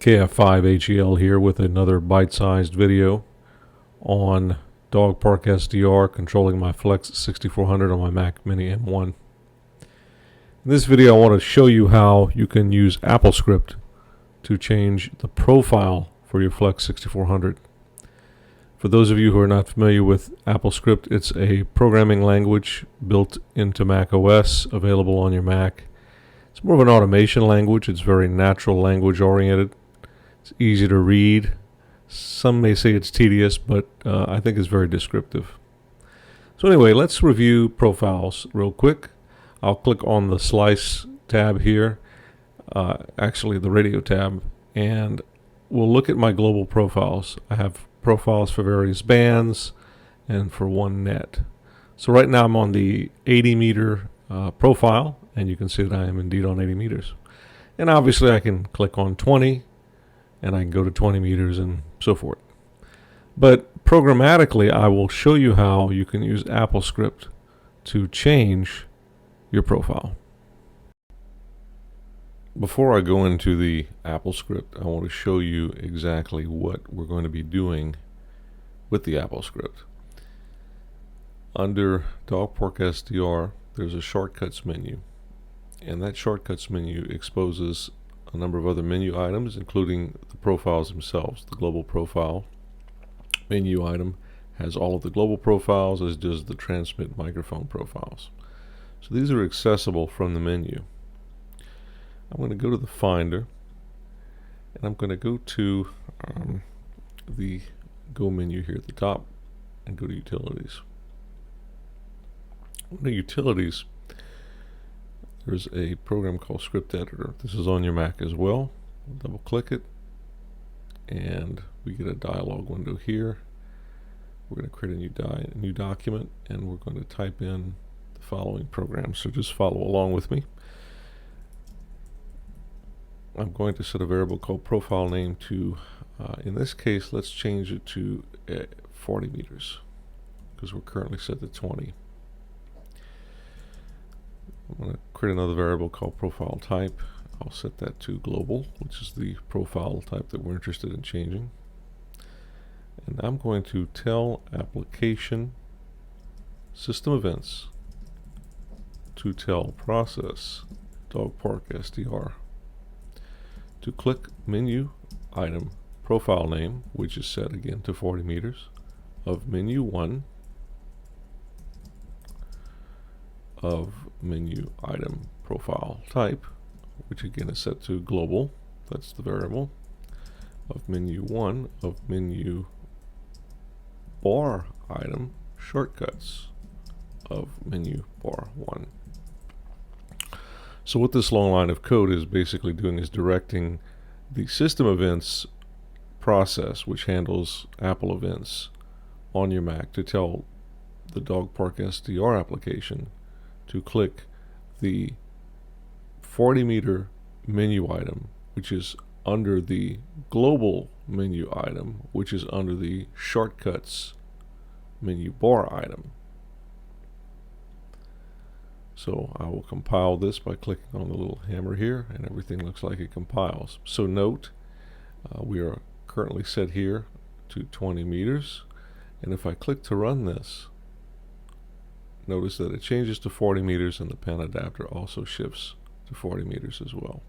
KF5HEL here with another bite-sized video on dogparkSDR controlling my FLEX-6400 on my Mac Mini M1. In this video I want to show you how you can use AppleScript to change the profile for your FLEX-6400. For those of you who are not familiar with AppleScript, it's a programming language built into Mac OS, available on your Mac. It's more of an automation language. It's very natural language oriented. It's easy to read. Some may say it's tedious, but I think it's very descriptive. So anyway, let's review profiles real quick. I'll click on the Slice tab here, actually the Radio tab, and we'll look at my global profiles. I have profiles for various bands and for one net. So right now I'm on the 80 meter profile, and you can see that I am indeed on 80 meters. And obviously I can click on 20 and I can go to 20 meters and so forth. But programmatically I will show you how you can use AppleScript to change your profile. Before I go into the AppleScript, I want to show you exactly what we're going to be doing with the AppleScript. Under dogparkSDR, there's a shortcuts menu, and that shortcuts menu exposes a number of other menu items, including the profiles themselves. The global profile menu item has all of the global profiles, as does the transmit microphone profiles. So these are accessible from the menu. I'm going to go to the Finder, and I'm going to go to the Go menu here at the top and go to Utilities. Under Utilities, there's a program called Script Editor. This is on your Mac as well. Double click it, and we get a dialog window here. We're going to create a new document, and we're going to type in the following programs. So just follow along with me. I'm going to set a variable called profile name to, in this case, let's change it to 40 meters because we're currently set to 20. I'm going to create another variable called profile type. I'll set that to global, which is the profile type that we're interested in changing. And I'm going to tell application system events to tell process dogparkSDR to click menu item profile name, which is set again to 40 meters, of menu 1 of menu item profile type, which again is set to global, that's the variable, of menu 1 of menu bar item shortcuts of menu bar 1. So what this long line of code is basically doing is directing the system events process, which handles Apple events on your Mac, to tell the dogparkSDR application to click the 40 meter menu item, which is under the global menu item, which is under the shortcuts menu bar item. So I will compile this by clicking on the little hammer here, and everything looks like it compiles. So note, we are currently set here to 20 meters, and if I click to run this, notice that it changes to 40 meters and the pen adapter also shifts to 40 meters as well.